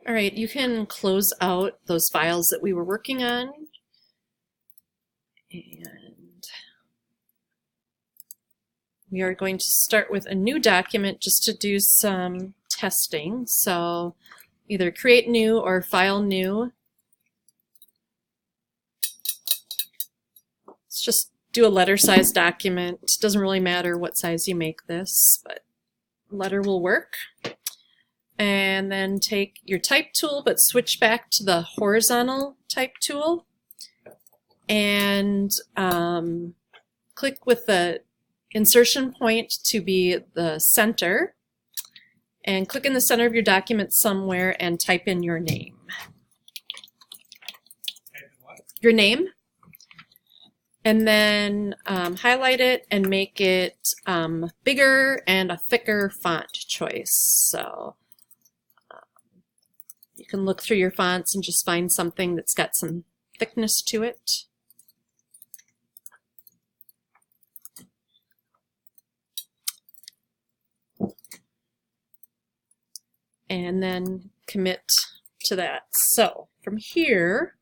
All right, you can close out those files that we were working on. And we are going to start with a new document just to do some testing. So either create new or file new. Let's just do a letter size document. It doesn't really matter what size you make this, but letter will work. And then take your type tool, but switch back to the horizontal type tool. And click with the insertion point to be the center. And click in the center of your document somewhere and type in your name. Your name. And then highlight it and make it bigger and a thicker font choice. So you can look through your fonts and just find something that's got some thickness to it. And then commit to that. So from here,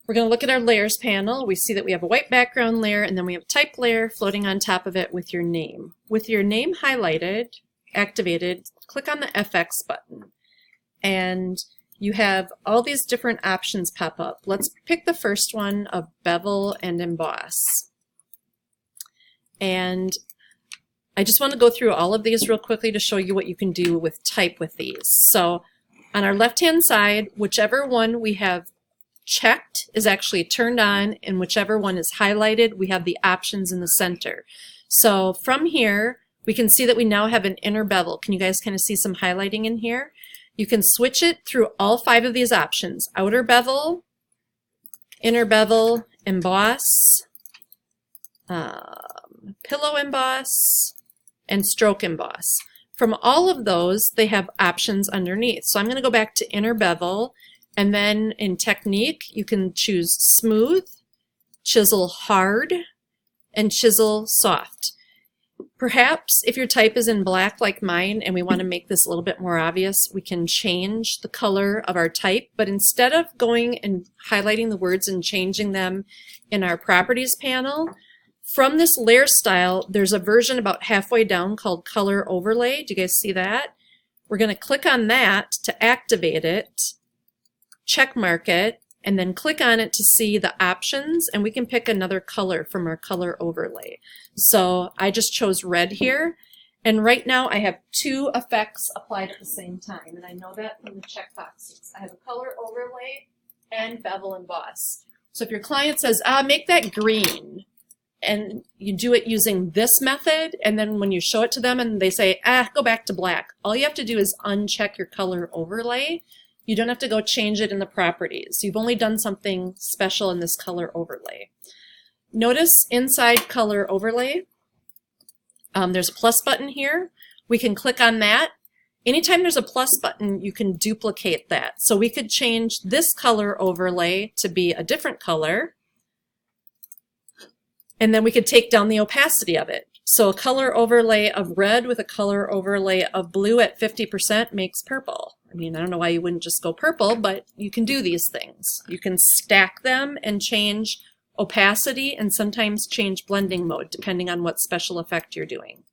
we're going to look at our layers panel. We see that we have a white background layer and then we have a type layer floating on top of it with your name. With your name highlighted, activated, click on the FX button. And you have all these different options pop up. Let's pick the first one of bevel and emboss. And I just want to go through all of these real quickly to show you what you can do with type with these. So on our left-hand side, whichever one we have checked is actually turned on, and whichever one is highlighted, we have the options in the center. So from here, we can see that we now have an inner bevel. Can you guys kind of see some highlighting in here? You can switch it through all 5 of these options: outer bevel, inner bevel, emboss, pillow emboss, and stroke emboss. From all of those, they have options underneath. So I'm going to go back to inner bevel, and then in technique, you can choose smooth, chisel hard, and chisel soft. Perhaps if your type is in black like mine and we want to make this a little bit more obvious, we can change the color of our type, but instead of going and highlighting the words and changing them in our properties panel, from this layer style, there's a version about halfway down called color overlay. Do you guys see that? We're going to click on that to activate it, check mark it, and then click on it to see the options, and we can pick another color from our color overlay. So I just chose red here, and right now I have 2 effects applied at the same time, and I know that from the checkboxes. I have a color overlay and bevel emboss. So if your client says, make that green, and you do it using this method, and then when you show it to them and they say, go back to black, all you have to do is uncheck your color overlay. You don't have to go change it in the properties. You've only done something special in this color overlay. Notice inside color overlay, there's a plus button here. We can click on that. Anytime there's a plus button, you can duplicate that. So we could change this color overlay to be a different color, and then we could take down the opacity of it. So a color overlay of red with a color overlay of blue at 50% makes purple. I mean, I don't know why you wouldn't just go purple, but you can do these things. You can stack them and change opacity and sometimes change blending mode depending on what special effect you're doing.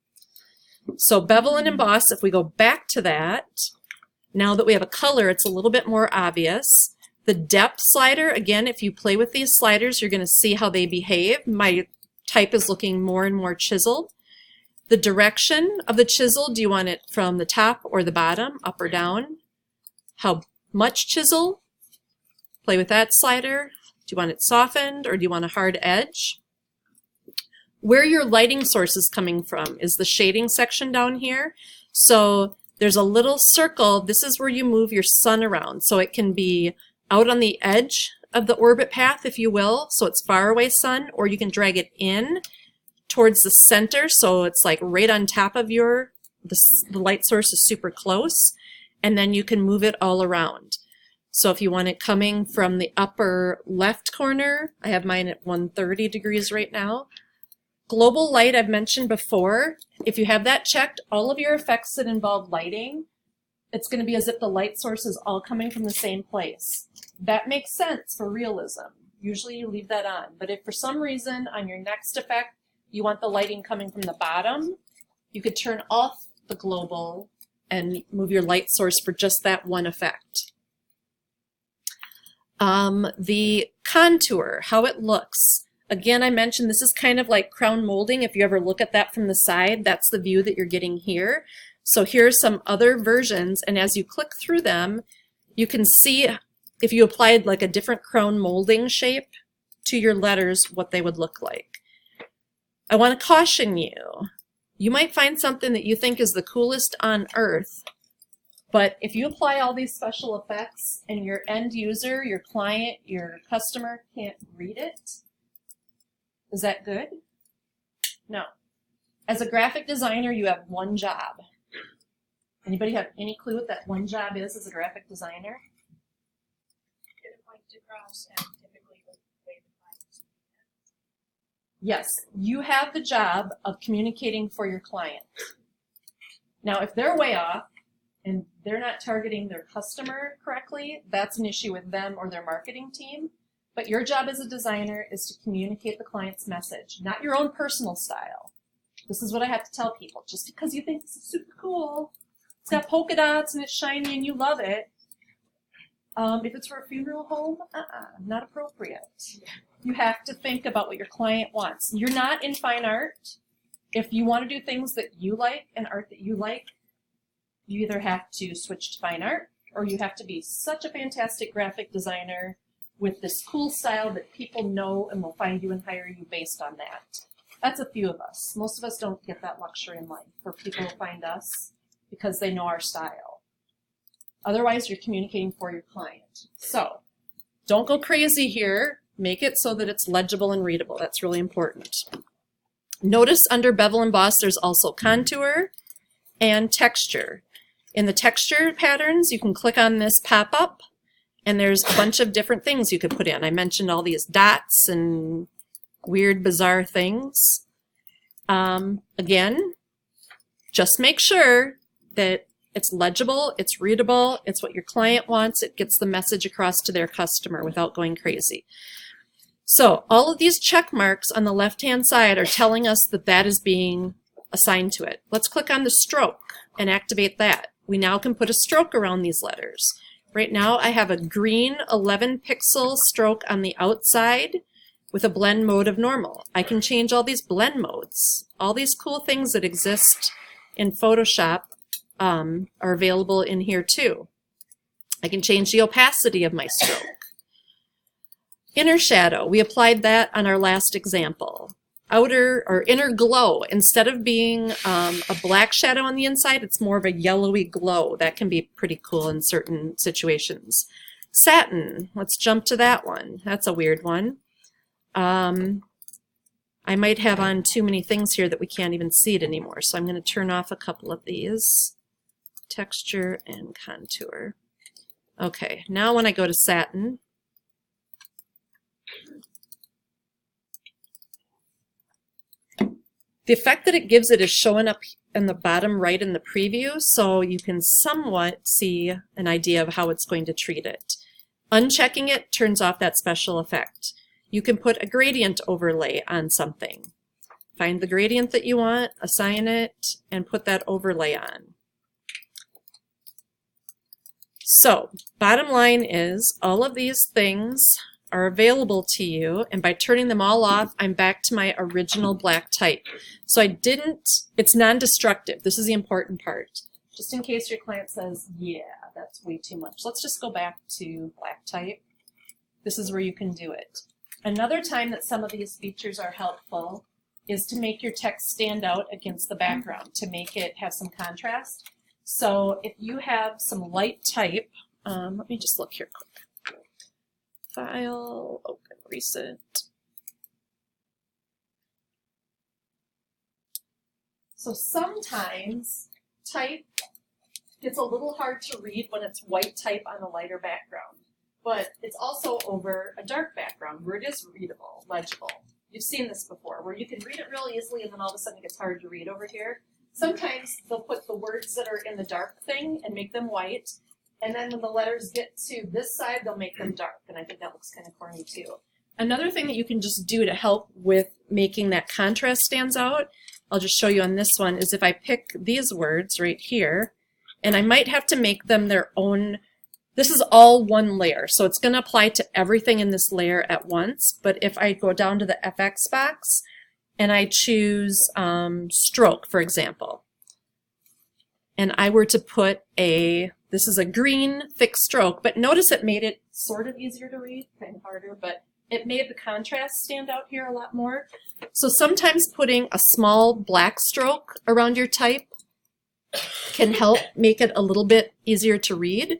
So bevel and emboss, if we go back to that, now that we have a color, it's a little bit more obvious. The depth slider, again, if you play with these sliders, you're going to see how they behave. My type is looking more and more chiseled. The direction of the chisel, do you want it from the top or the bottom, up or down? How much chisel? Play with that slider. Do you want it softened or do you want a hard edge? Where your lighting source is coming from is the shading section down here. So there's a little circle. This is where you move your sun around. So it can be out on the edge of the orbit path, if you will, so it's far away sun, or you can drag it in towards the center, so it's like right on top of the light source is super close, and then you can move it all around. So if you want it coming from the upper left corner, I have mine at 130 degrees right now. Global light I've mentioned before. If you have that checked, all of your effects that involve lighting it's going to be as if the light source is all coming from the same place. That makes sense for realism. Usually you leave that on. But if for some reason on your next effect you want the lighting coming from the bottom, you could turn off the global and move your light source for just that one effect. The contour, how it looks. Again, I mentioned this is kind of like crown molding. If you ever look at that from the side, that's the view that you're getting here. So here's some other versions, and as you click through them, you can see if you applied like a different crown molding shape to your letters, what they would look like. I want to caution you. You might find something that you think is the coolest on earth, but if you apply all these special effects and your end user, your client, your customer can't read it, is that good? No. As a graphic designer, you have one job. Anybody have any clue what that one job is as a graphic designer? Get it pointed across and typically the way the client. Yes, you have the job of communicating for your client. Now, if they're way off and they're not targeting their customer correctly, that's an issue with them or their marketing team. But your job as a designer is to communicate the client's message, not your own personal style. This is what I have to tell people. Just because you think this is super cool, it's got polka dots and it's shiny and you love it, if it's for a funeral home, not appropriate. You have to think about what your client wants. You're not in fine art. If you want to do things that you like and art that you like, you either have to switch to fine art or you have to be such a fantastic graphic designer with this cool style that people know and will find you and hire you based on that. That's a few of us. Most of us don't get that luxury in life where people find us because they know our style. Otherwise, you're communicating for your client. So don't go crazy here. Make it so that it's legible and readable. That's really important. Notice under bevel emboss, there's also contour and texture. In the texture patterns, you can click on this pop-up, and there's a bunch of different things you could put in. I mentioned all these dots and weird, bizarre things. Again, just make sure that it's legible, it's readable, it's what your client wants, it gets the message across to their customer without going crazy. So all of these check marks on the left-hand side are telling us that that is being assigned to it. Let's click on the stroke and activate that. We now can put a stroke around these letters. Right now I have a green 11 pixel stroke on the outside with a blend mode of normal. I can change all these blend modes. All these cool things that exist in Photoshop are available in here too. I can change the opacity of my stroke. Inner shadow, we applied that on our last example. Outer or inner glow, instead of being a black shadow on the inside, it's more of a yellowy glow. That can be pretty cool in certain situations. Satin, let's jump to that one. That's a weird one. I might have on too many things here that we can't even see it anymore, so I'm going to turn off a couple of these. Texture and contour. Okay, now when I go to satin, the effect that it gives it is showing up in the bottom right in the preview, so you can somewhat see an idea of how it's going to treat it. Unchecking it turns off that special effect. You can put a gradient overlay on something. Find the gradient that you want, assign it, and put that overlay on. So, bottom line is, all of these things are available to you, and by turning them all off, I'm back to my original black type. So it's non-destructive. This is the important part. Just in case your client says, yeah, that's way too much. Let's just go back to black type. This is where you can do it. Another time that some of these features are helpful is to make your text stand out against the background, to make it have some contrast. So if you have some light type, let me just look here quick. File, open, recent. So sometimes type gets a little hard to read when it's white type on a lighter background, but it's also over a dark background where it is readable, legible. You've seen this before, where you can read it really easily and then all of a sudden it gets hard to read over here. sometimes they'll put the words that are in the dark thing and make them white. And then when the letters get to this side, they'll make them dark. And I think that looks kind of corny too. Another thing that you can just do to help with making that contrast stands out, I'll just show you on this one, is if I pick these words right here, and I might have to make them their own. This is all one layer, so it's going to apply to everything in this layer at once. But if I go down to the FX box and I choose stroke, for example, and I were to put this is a green thick stroke, but notice it made it sort of easier to read, kind of harder, but it made the contrast stand out here a lot more. So sometimes putting a small black stroke around your type can help make it a little bit easier to read.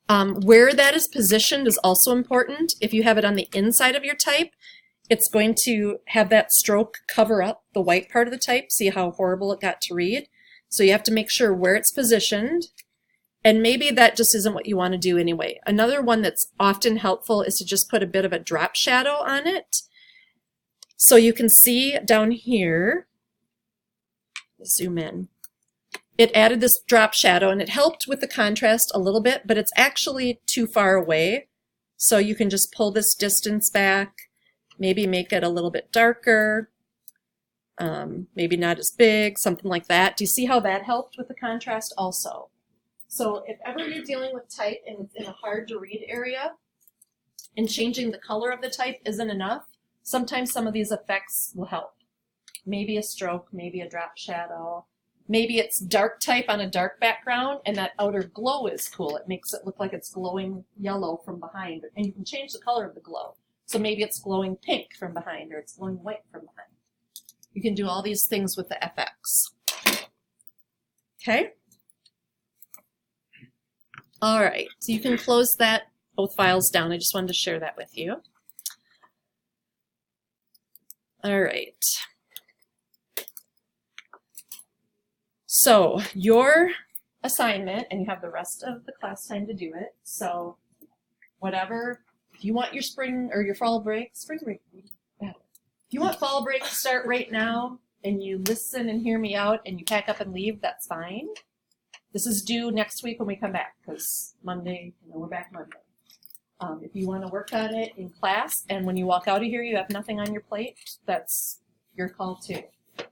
Where that is positioned is also important. If you have it on the inside of your type, it's going to have that stroke cover up the white part of the type. See how horrible it got to read? So you have to make sure where it's positioned. And maybe that just isn't what you want to do anyway. Another one that's often helpful is to just put a bit of a drop shadow on it. So you can see down here, zoom in, it added this drop shadow and it helped with the contrast a little bit, but it's actually too far away. So you can just pull this distance back, maybe make it a little bit darker, maybe not as big, something like that. Do you see how that helped with the contrast also? So if ever you're dealing with type and it's in a hard to read area and changing the color of the type isn't enough, sometimes some of these effects will help. Maybe a stroke, maybe a drop shadow, maybe it's dark type on a dark background and that outer glow is cool. It makes it look like it's glowing yellow from behind, and you can change the color of the glow. So maybe it's glowing pink from behind or it's glowing white from behind. You can do all these things with the FX. Okay? All right, so you can close both files down. I just wanted to share that with you. All right. So your assignment, and you have the rest of the class time to do it. So whatever, if you want your spring or your fall break, if you want fall break to start right now and you listen and hear me out and you pack up and leave, that's fine. This is due next week when we come back, because Monday, we're back Monday. If you want to work on it in class, and when you walk out of here you have nothing on your plate, that's your call too.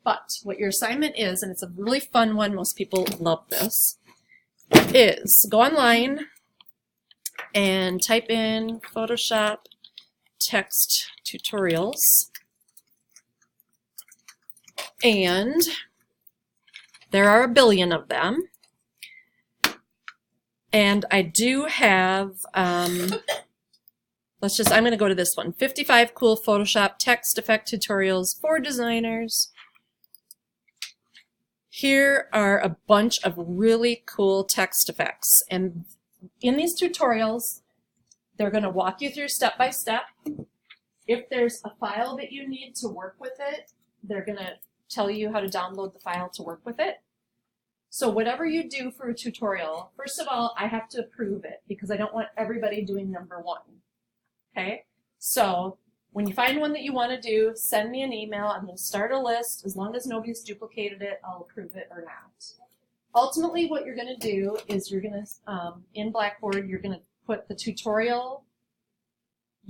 But what your assignment is, and it's a really fun one, most people love this, is go online and type in Photoshop text tutorials, and there are a billion of them. And I do have, I'm going to go to this one, 55 cool Photoshop text effect tutorials for designers. Here are a bunch of really cool text effects. And in these tutorials, they're going to walk you through step by step. If there's a file that you need to work with it, they're going to tell you how to download the file to work with it. So whatever you do for a tutorial, first of all, I have to approve it because I don't want everybody doing number one. Okay? So when you find one that you want to do, send me an email. I'm going to start a list. As long as nobody's duplicated it, I'll approve it or not. Ultimately, what you're going to do is you're going to, in Blackboard, you're going to put the tutorial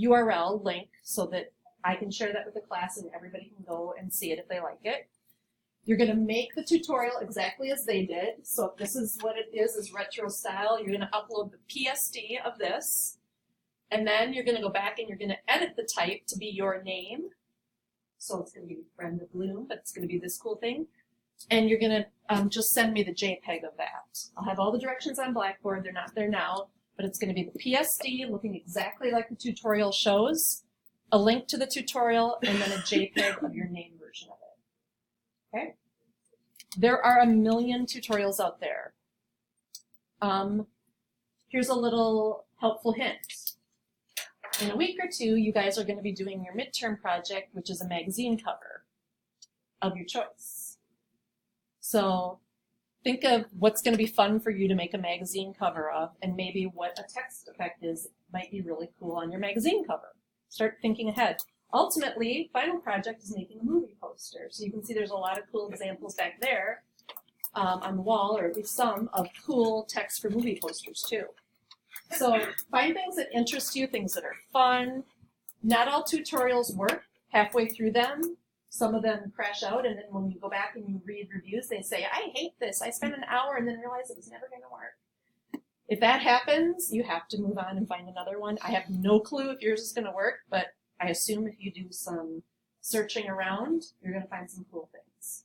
URL link so that I can share that with the class and everybody can go and see it if they like it. You're going to make the tutorial exactly as they did. So if this is what it is retro style, you're going to upload the PSD of this. And then you're going to go back and you're going to edit the type to be your name. So it's going to be Brenda Bloom, but it's going to be this cool thing. And you're going to just send me the JPEG of that. I'll have all the directions on Blackboard. They're not there now, but it's going to be the PSD looking exactly like the tutorial shows, a link to the tutorial, and then a JPEG of your name version of it. Okay. There are a million tutorials out there. Here's a little helpful hint. In a week or two, you guys are going to be doing your midterm project, which is a magazine cover of your choice. So think of what's going to be fun for you to make a magazine cover of, and maybe what a text effect is might be really cool on your magazine cover. Start thinking ahead. Ultimately, final project is making a movie poster. So you can see there's a lot of cool examples back there. on the wall, or at least some, of cool text for movie posters too. So find things that interest you, things that are fun. Not all tutorials work halfway through them. Some of them crash out, and then when you go back and you read reviews, they say, I hate this. I spent an hour and then realized it was never going to work. If that happens, you have to move on and find another one. I have no clue if yours is going to work, but I assume if you do some searching around, you're going to find some cool things.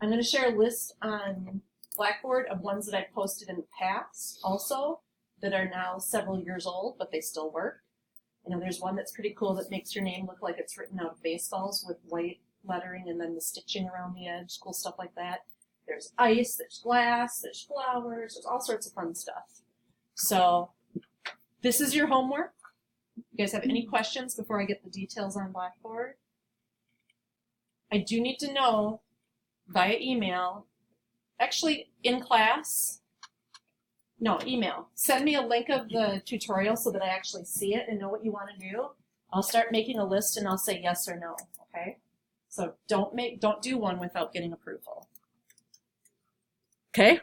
I'm going to share a list on Blackboard of ones that I've posted in the past also that are now several years old, but they still work. You know, there's one that's pretty cool that makes your name look like it's written out of baseballs with white lettering and then the stitching around the edge, cool stuff like that. There's ice, there's glass, there's flowers, there's all sorts of fun stuff. So this is your homework. You guys have any questions before I get the details on Blackboard? I do need to know via email, actually in class, no, email. Send me a link of the tutorial so that I actually see it and know what you want to do. I'll start making a list and I'll say yes or no, okay? So don't do one without getting approval. Okay?